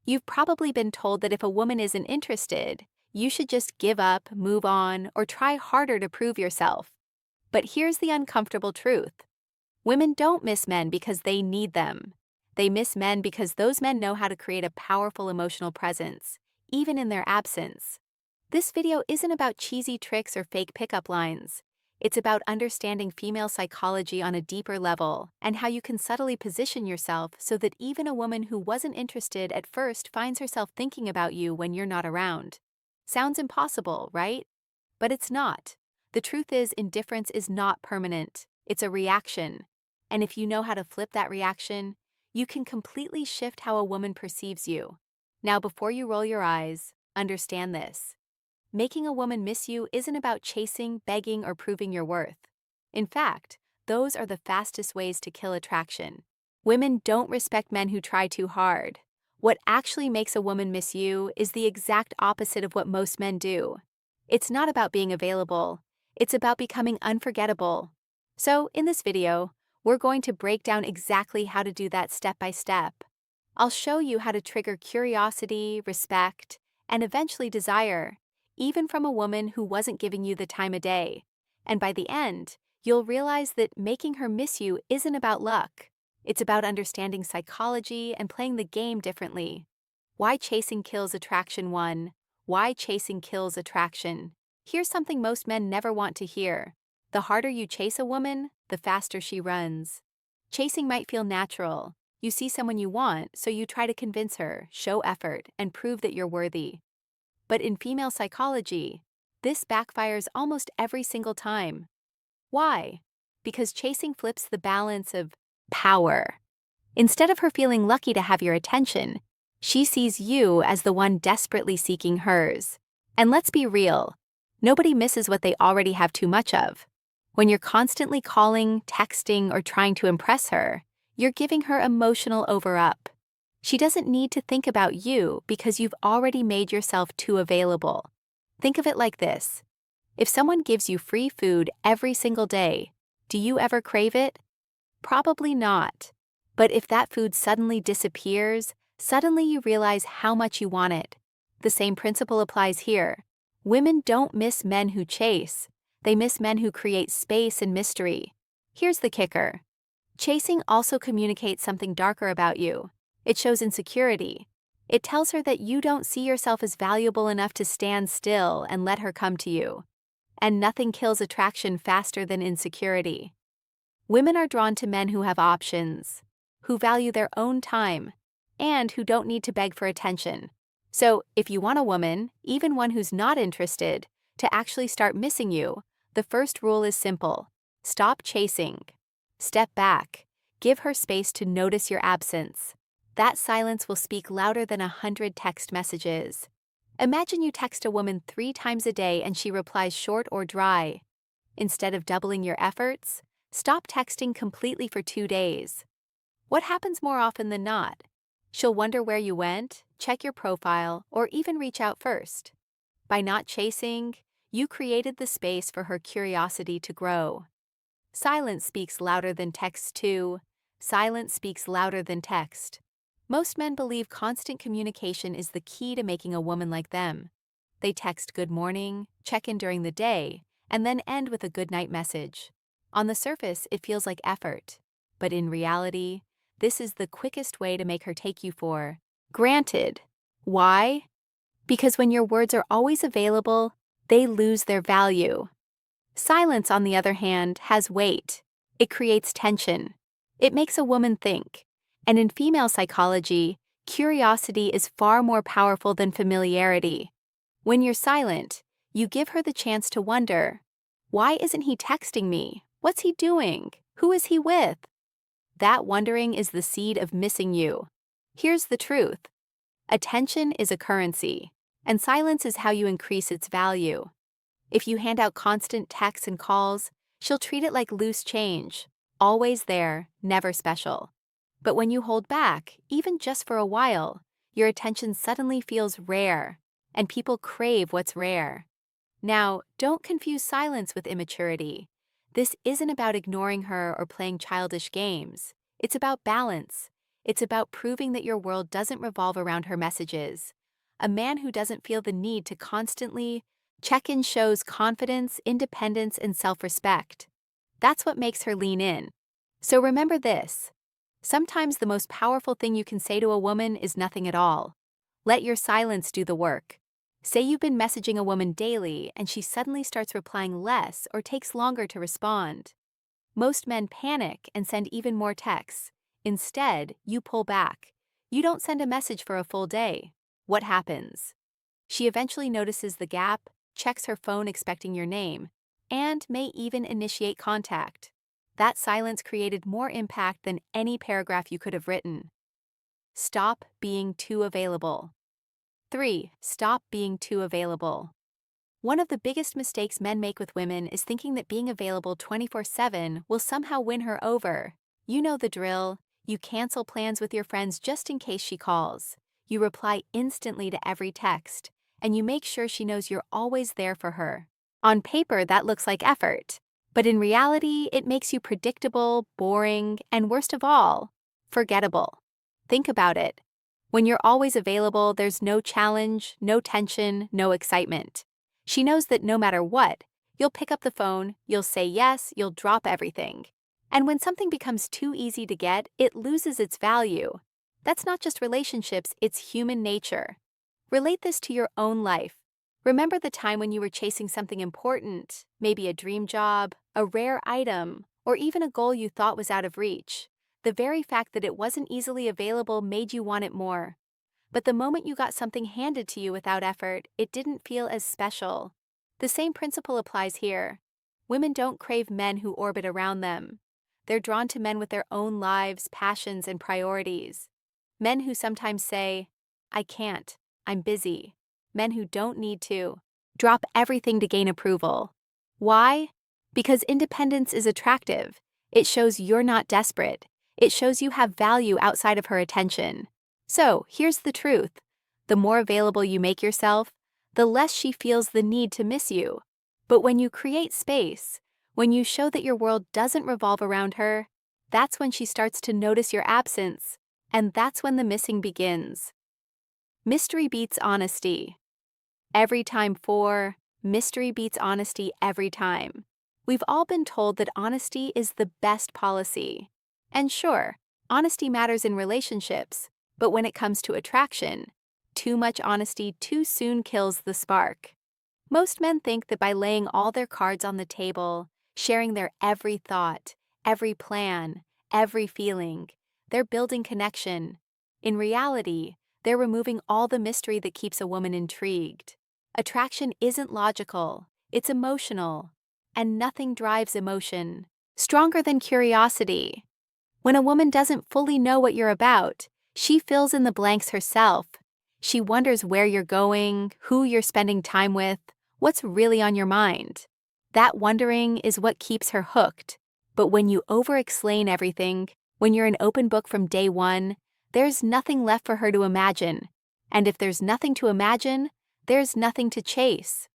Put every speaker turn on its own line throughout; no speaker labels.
You've probably been told that if a woman isn't interested, you should just give up, move on, or try harder to prove yourself. But here's the uncomfortable truth. Women don't miss men because they need them. They miss men because those men know how to create a powerful emotional presence, even in their absence. This video isn't about cheesy tricks or fake pickup lines. It's about understanding female psychology on a deeper level and how you can subtly position yourself so that even a woman who wasn't interested at first finds herself thinking about you when you're not around. Sounds impossible, right? But it's not. The truth is, indifference is not permanent. It's a reaction. And if you know how to flip that reaction, you can completely shift how a woman perceives you. Now, before you roll your eyes, understand this. Making a woman miss you isn't about chasing, begging, or proving your worth. In fact, those are the fastest ways to kill attraction. Women don't respect men who try too hard. What actually makes a woman miss you is the exact opposite of what most men do. It's not about being available. It's about becoming unforgettable. So, in this video, we're going to break down exactly how to do that step by step. I'll show you how to trigger curiosity, respect, and eventually desire, even from a woman who wasn't giving you the time of day. And by the end, you'll realize that making her miss you isn't about luck. It's about understanding psychology and playing the game differently. Why chasing kills attraction 1. Why chasing kills attraction. Here's something most men never want to hear. The harder you chase a woman, the faster she runs. Chasing might feel natural. You see someone you want, so you try to convince her, show effort, and prove that you're worthy. But in female psychology, this backfires almost every single time. Why? Because chasing flips the balance of power. Instead of her feeling lucky to have your attention, she sees you as the one desperately seeking hers. And let's be real, nobody misses what they already have too much of. When you're constantly calling, texting, or trying to impress her, you're giving her emotional over-up. She doesn't need to think about you because you've already made yourself too available. Think of it like this. If someone gives you free food every single day, do you ever crave it? Probably not. But if that food suddenly disappears, suddenly you realize how much you want it. The same principle applies here. Women don't miss men who chase. They miss men who create space and mystery. Here's the kicker. Chasing also communicates something darker about you. It shows insecurity. It tells her that you don't see yourself as valuable enough to stand still and let her come to you. And nothing kills attraction faster than insecurity. Women are drawn to men who have options, who value their own time, and who don't need to beg for attention. So, if you want a woman, even one who's not interested, to actually start missing you, the first rule is simple. Stop chasing. Step back. Give her space to notice your absence. That silence will speak louder than 100 text messages. Imagine you text a woman 3 times a day and she replies short or dry. Instead of doubling your efforts, stop texting completely for 2 days. What happens more often than not? She'll wonder where you went, check your profile, or even reach out first. By not chasing, you created the space for her curiosity to grow. Silence speaks louder than text too. Silence speaks louder than text. Most men believe constant communication is the key to making a woman like them. They text good morning, check in during the day, and then end with a good night message. On the surface, it feels like effort. But in reality, this is the quickest way to make her take you for granted. Why? Because when your words are always available, they lose their value. Silence, on the other hand, has weight. It creates tension. It makes a woman think. And in female psychology, curiosity is far more powerful than familiarity. When you're silent, you give her the chance to wonder, why isn't he texting me? What's he doing? Who is he with? That wondering is the seed of missing you. Here's the truth. Attention is a currency, and silence is how you increase its value. If you hand out constant texts and calls, she'll treat it like loose change, always there, never special. But when you hold back, even just for a while, your attention suddenly feels rare, and people crave what's rare. Now, don't confuse silence with immaturity. This isn't about ignoring her or playing childish games. It's about balance. It's about proving that your world doesn't revolve around her messages. A man who doesn't feel the need to constantly check in shows confidence, independence, and self-respect. That's what makes her lean in. So remember this. Sometimes the most powerful thing you can say to a woman is nothing at all. Let your silence do the work. Say you've been messaging a woman daily and she suddenly starts replying less or takes longer to respond. Most men panic and send even more texts. Instead, you pull back. You don't send a message for a full day. What happens? She eventually notices the gap, checks her phone expecting your name, and may even initiate contact. That silence created more impact than any paragraph you could have written. Stop being too available. 3. Stop being too available. One of the biggest mistakes men make with women is thinking that being available 24/7 will somehow win her over. You know the drill. You cancel plans with your friends just in case she calls. You reply instantly to every text, and you make sure she knows you're always there for her. On paper, that looks like effort, but in reality, it makes you predictable, boring, and worst of all, forgettable. Think about it. When you're always available, there's no challenge, no tension, no excitement. She knows that no matter what, you'll pick up the phone, you'll say yes, you'll drop everything. And when something becomes too easy to get, it loses its value. That's not just relationships, it's human nature. Relate this to your own life. Remember the time when you were chasing something important, maybe a dream job, a rare item, or even a goal you thought was out of reach. The very fact that it wasn't easily available made you want it more. But the moment you got something handed to you without effort, it didn't feel as special. The same principle applies here. Women don't crave men who orbit around them. They're drawn to men with their own lives, passions, and priorities. Men who sometimes say, I can't, I'm busy. Men who don't need to drop everything to gain approval. Why? Because independence is attractive. It shows you're not desperate. It shows you have value outside of her attention. So, here's the truth. The more available you make yourself, the less she feels the need to miss you. But when you create space, when you show that your world doesn't revolve around her, that's when she starts to notice your absence, and that's when the missing begins. Mystery beats honesty. Every time mystery beats honesty every time. We've all been told that honesty is the best policy. And sure, honesty matters in relationships. But when it comes to attraction, too much honesty too soon kills the spark. Most men think that by laying all their cards on the table, sharing their every thought, every plan, every feeling, they're building connection. In reality, they're removing all the mystery that keeps a woman intrigued. Attraction isn't logical, it's emotional. And nothing drives emotion stronger than curiosity. When a woman doesn't fully know what you're about, she fills in the blanks herself. She wonders where you're going, who you're spending time with, what's really on your mind. That wondering is what keeps her hooked. But when you over-explain everything, when you're an open book from day one, there's nothing left for her to imagine. And if there's nothing to imagine, there's nothing to chase.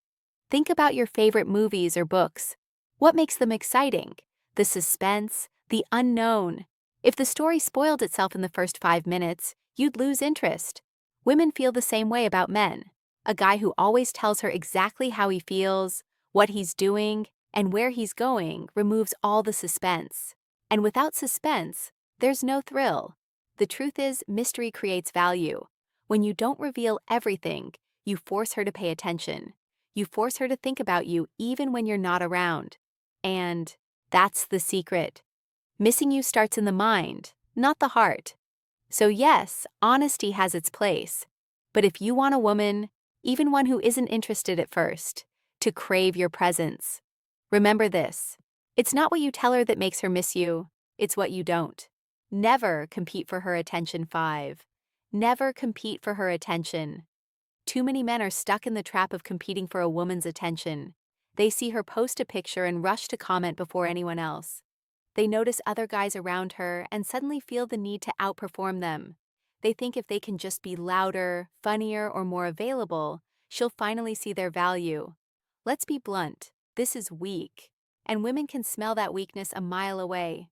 Think about your favorite movies or books. What makes them exciting? The suspense, the unknown. If the story spoiled itself in the first 5 minutes, you'd lose interest. Women feel the same way about men. A guy who always tells her exactly how he feels, what he's doing, and where he's going removes all the suspense. And without suspense, there's no thrill. The truth is, mystery creates value. When you don't reveal everything, you force her to pay attention. You force her to think about you even when you're not around. And that's the secret. Missing you starts in the mind, not the heart. So yes, honesty has its place. But if you want a woman, even one who isn't interested at first, to crave your presence, remember this. It's not what you tell her that makes her miss you, it's what you don't. Never compete for her attention. 5. Never compete for her attention. Too many men are stuck in the trap of competing for a woman's attention. They see her post a picture and rush to comment before anyone else. They notice other guys around her and suddenly feel the need to outperform them. They think if they can just be louder, funnier, or more available, she'll finally see their value. Let's be blunt, this is weak. And women can smell that weakness a mile away.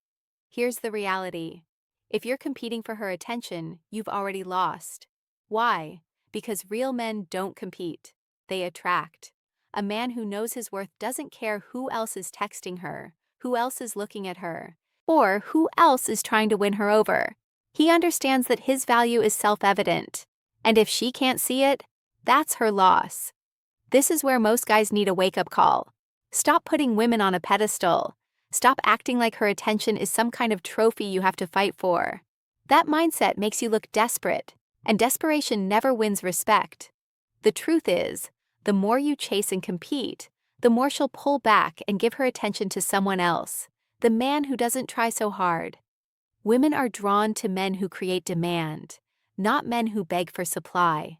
Here's the reality. If you're competing for her attention, you've already lost. Why? Because real men don't compete. They attract. A man who knows his worth doesn't care who else is texting her, who else is looking at her, or who else is trying to win her over. He understands that his value is self-evident, and if she can't see it, that's her loss. This is where most guys need a wake-up call. Stop putting women on a pedestal. Stop acting like her attention is some kind of trophy you have to fight for. That mindset makes you look desperate, and desperation never wins respect. The truth is, the more you chase and compete, the more she'll pull back and give her attention to someone else, the man who doesn't try so hard. Women are drawn to men who create demand, not men who beg for supply.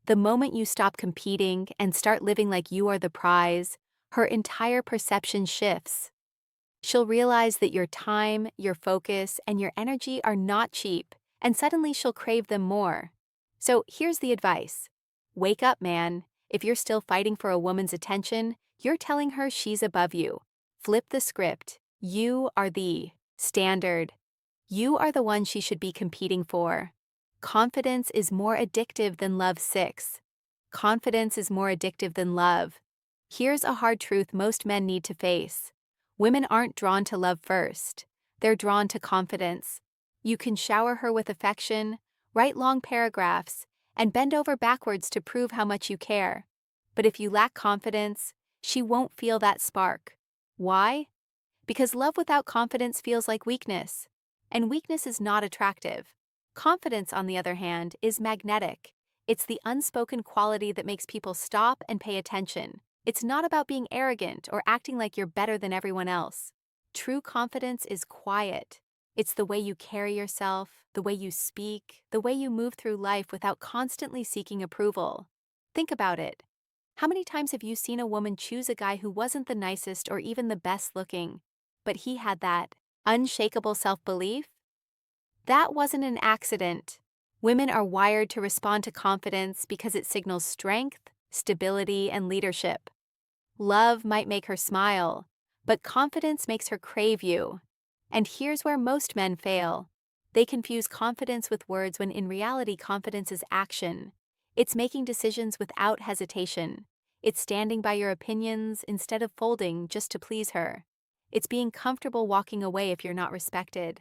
The moment you stop competing and start living like you are the prize, her entire perception shifts. She'll realize that your time, your focus, and your energy are not cheap, and suddenly she'll crave them more. So here's the advice. Wake up, man. If you're still fighting for a woman's attention, you're telling her she's above you. Flip the script. You are the standard. You are the one she should be competing for. Confidence is more addictive than love. 6. Confidence is more addictive than love. Here's a hard truth most men need to face. Women aren't drawn to love first. They're drawn to confidence. You can shower her with affection, write long paragraphs, and bend over backwards to prove how much you care. But if you lack confidence, she won't feel that spark. Why? Because love without confidence feels like weakness, and weakness is not attractive. Confidence, on the other hand, is magnetic. It's the unspoken quality that makes people stop and pay attention. It's not about being arrogant or acting like you're better than everyone else. True confidence is quiet. It's the way you carry yourself, the way you speak, the way you move through life without constantly seeking approval. Think about it. How many times have you seen a woman choose a guy who wasn't the nicest or even the best looking, but he had that unshakable self-belief? That wasn't an accident. Women are wired to respond to confidence because it signals strength, stability, and leadership. Love might make her smile, but confidence makes her crave you. And here's where most men fail. They confuse confidence with words when in reality confidence is action. It's making decisions without hesitation. It's standing by your opinions instead of folding just to please her. It's being comfortable walking away if you're not respected.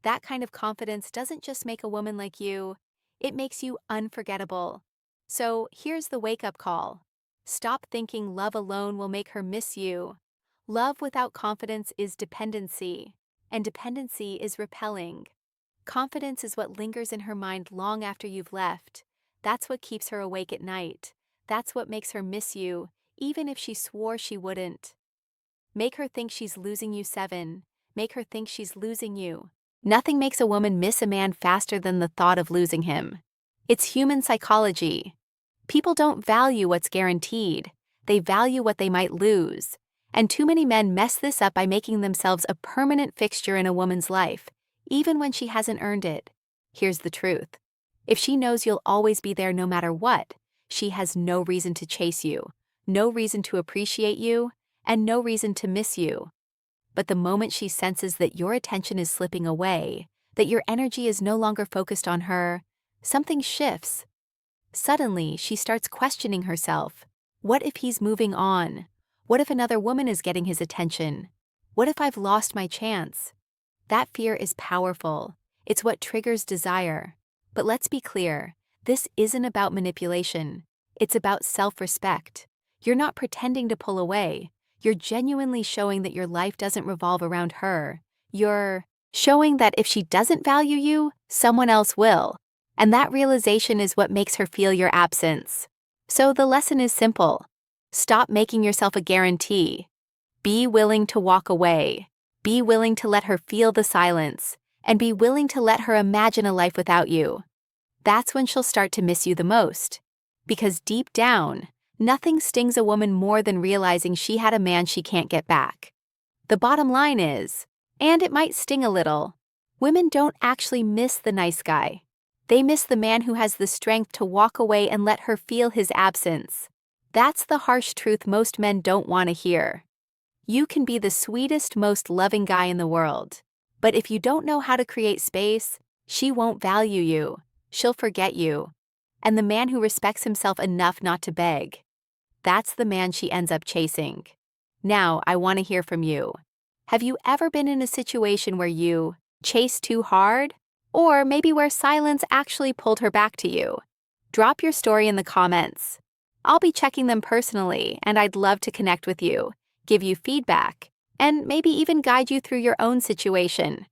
That kind of confidence doesn't just make a woman like you, it makes you unforgettable. So here's the wake-up call. Stop thinking love alone will make her miss you. Love without confidence is dependency, and dependency is repelling. Confidence is what lingers in her mind long after you've left. That's what keeps her awake at night. That's what makes her miss you, even if she swore she wouldn't. Make her think she's losing you. 7. Make her think she's losing you. Nothing makes a woman miss a man faster than the thought of losing him. It's human psychology. People don't value what's guaranteed. They value what they might lose. And too many men mess this up by making themselves a permanent fixture in a woman's life, even when she hasn't earned it. Here's the truth. If she knows you'll always be there no matter what, she has no reason to chase you, no reason to appreciate you, and no reason to miss you. But the moment she senses that your attention is slipping away, that your energy is no longer focused on her, something shifts. Suddenly, she starts questioning herself. What if he's moving on? What if another woman is getting his attention? What if I've lost my chance? That fear is powerful. It's what triggers desire. But let's be clear, this isn't about manipulation. It's about self-respect. You're not pretending to pull away. You're genuinely showing that your life doesn't revolve around her. You're showing that if she doesn't value you, someone else will. And that realization is what makes her feel your absence. So the lesson is simple. Stop making yourself a guarantee. Be willing to walk away. Be willing to let her feel the silence. And be willing to let her imagine a life without you. That's when she'll start to miss you the most. Because deep down, nothing stings a woman more than realizing she had a man she can't get back. The bottom line is, and it might sting a little, women don't actually miss the nice guy. They miss the man who has the strength to walk away and let her feel his absence. That's the harsh truth most men don't want to hear. You can be the sweetest, most loving guy in the world, But if you don't know how to create space, she won't value you. She'll forget you. And the man who respects himself enough not to beg, that's the man she ends up chasing. Now, I want to hear from you. Have you ever been in a situation where you chased too hard? Or maybe where silence actually pulled her back to you? Drop your story in the comments. I'll be checking them personally, and I'd love to connect with you, give you feedback, and maybe even guide you through your own situation.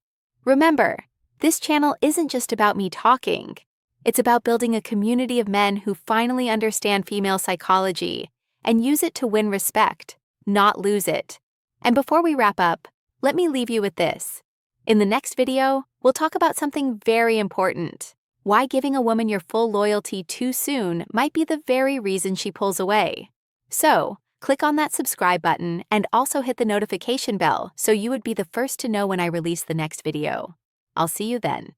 Remember, this channel isn't just about me talking. It's about building a community of men who finally understand female psychology and use it to win respect, not lose it. And before we wrap up, let me leave you with this. In the next video, we'll talk about something very important: why giving a woman your full loyalty too soon might be the very reason she pulls away. So, click on that subscribe button and also hit the notification bell so you would be the first to know when I release the next video. I'll see you then.